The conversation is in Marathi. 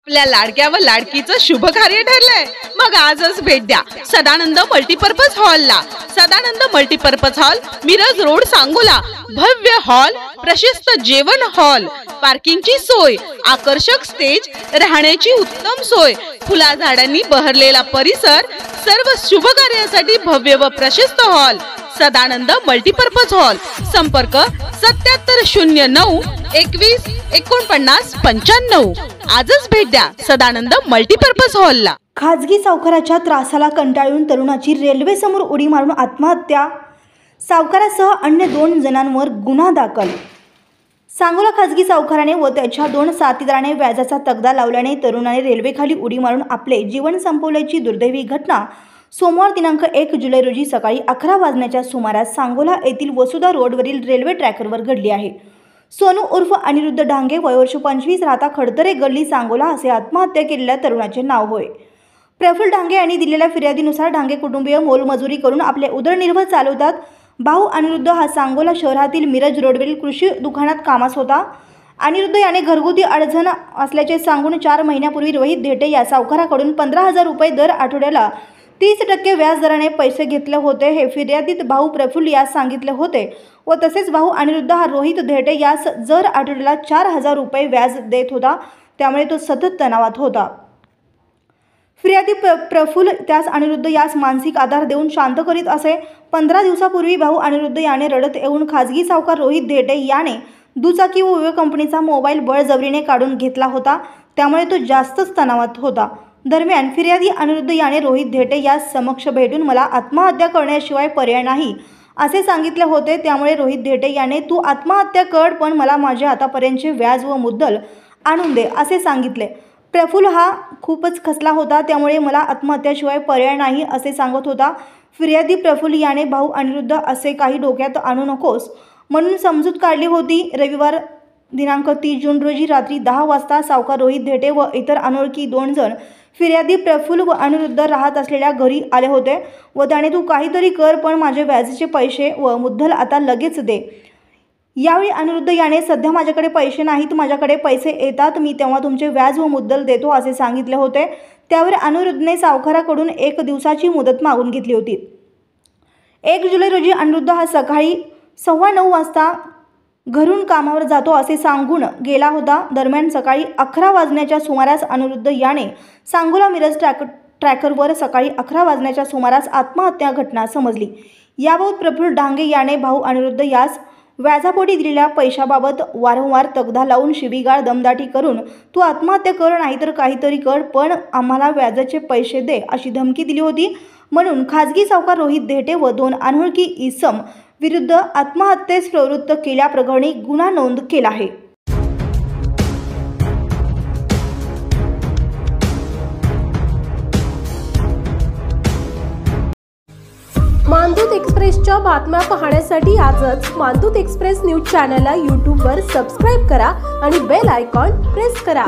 आपल्या लाडक्या व लाडकीचं शुभ कार्य ठरलंय, मग आजच भेट द्या सदानंद मल्टीपर्पज हॉलला। Sadanand multipurpose hall, Miraj road, Sangola. भव्य हॉल, प्रशस्त जेवण हॉल, पार्किंगची सोय, आकर्षक स्टेज, राहण्याची उत्तम सोय, फुला झाडांनी बहरलेला परिसर, सर्व शुभ कार्यासाठी भव्य व प्रशस्त हॉल। Sadanand multipurpose hall. संपर्क 7709 21 49 95। आजच भेट द्या सदानंद मल्टीपर्पज हॉलला। खाजगी सावकाराच्या त्रासाला कंटाळून तरुणाची रेल्वे समोर उडी मारून आत्महत्या। सावकारासह अन्य 2 जणांवर गुन्हा दाखल। सांगोला खाजगी सावकाराने व त्याच्या 2 साथीदाराने व्याजाचा तगदा लावल्याने तरुणाने रेल्वेखाली उडी मारून आपले जीवन संपवल्याची दुर्दैवी घटना सोमवार दिनांक 1 जुलै रोजी सकाळी 11 वाजण्याच्या सुमारास सांगोला येथील वसुधा रोडवरील रेल्वे ट्रॅकवर घडली आहे। सोनू उर्फ अनिरुद्ध डांगे, वय वर्ष 25, राहता खडतरे गल्ली, सांगोला असे आत्महत्या केलेल्या तरुणाचे नाव होय। प्रफुल्ल डांगे यांनी दिलेल्या फिर्यादीनुसार डांगे कुटुंबीय मोलमजुरी करून आपले उदरनिर्वाह चालवतात। भाऊ अनिरुद्ध हा सांगोला शहरातील मिरज रोडवरील कृषी दुकानात कामास होता। अनिरुद्ध याने घरगुती अडचण असल्याचे सांगून 4 महिन्यापूर्वी रोहित धेटे या सावकाराकडून 15,000 रुपये दर आठवड्याला 30% व्याज दराने पैसे घेतले होते, हे फिर्यादीत भाऊ प्रफुल्ल यास सांगितले होते व तसेच भाऊ अनिरुद्ध हा रोहित धेटे यास दर आठवड्याला 4,000 रुपये व्याज देत होता, त्यामुळे तो सतत तणावात होता। फिर्यादी प्रफुल्ल त्यास अनिरुद्ध यास मानसिक आधार देऊन शांत करीत असे। 15 दिवसापूर्वी भाऊ अनिरुद्ध याने रडत येऊन खाजगी सावकार रोहित धेटे याने दुचाकी व विमा कंपनीचा मोबाईल बळजबरीने काढून घेतला होता, त्यामुळे तो जास्तच तणावात होता। दरम्यान फिर्यादी अनिरुद्ध याने रोहित धेटे यास समक्ष भेटून मला आत्महत्या करण्याशिवाय पर्याय नाही असे सांगितले होते, त्यामुळे रोहित धेटे याने तू आत्महत्या कर, पण मला माझ्या आतापर्यंतचे व्याज व मुद्दल आणून दे असे सांगितले। प्रफुल्ल हा खूपच खचला होता, त्यामुळे मला आत्महत्याशिवाय पर्याय नाही असे सांगत होता। फिर्यादी प्रफुल्ल याने भाऊ अनिरुद्ध असे काही डोक्यात आणू नकोस म्हणून समजूत काढली होती। रविवार दिनांक 30 जून रोजी रात्री 10 वाजता सावकार रोहित धेटे व इतर अनोळखी 2 जण फिर्यादी प्रफुल्ल व अनिरुद्ध राहत असलेल्या घरी आले होते व त्याने तू काहीतरी कर, पण माझे व्याजाचे पैसे व मुद्दल आता लगेच दे। यावेळी अनिरुद्ध याने सध्या माझ्याकडे पैसे नाहीत, माझ्याकडे पैसे येतात मी तेव्हा तुमचे व्याज व मुद्दल देतो असे सांगितले होते। त्यावर अनिरुद्धने सावकाराकडून 1 दिवसाची मुदत मागून घेतली होती। 1 जुलै रोजी अनिरुद्ध हा सकाळी 9:15 वाजता घरून कामावर जातो असे सांगून गेला होता। दरम्यान सकाळी 11 वाजण्याच्या सुमारास अनिरुद्ध याने सांगोला मिरज ट्रॅकरवर सकाळी 11 वाजण्याच्या सुमारास आत्महत्या घटना समजली। याबाबत प्रफुल्ल डांगे याने भाऊ अनिरुद्ध यास व्याजापोटी दिलेल्या पैशाबाबत वारंवार तगदा लावून शिवीगाळ दमदाटी करून तू आत्महत्या कर नाहीतर काहीतरी कर, पण आम्हाला व्याजाचे पैसे दे अशी धमकी दिली होती, म्हणून खाजगी सावकार रोहित धेटे व 2 अनोळखी इसम विरुद्ध आत्महत्येस प्रवृत्त केल्याप्रकरणी गुन्हा नोंद केला आहे। मानदूत एक्सप्रेसच्या बातम्या पाहण्यासाठी आजच मानदूत एक्सप्रेस न्यूज चॅनलला यूट्यूबवर सबस्क्राईब करा आणि बेल आयकॉन प्रेस करा।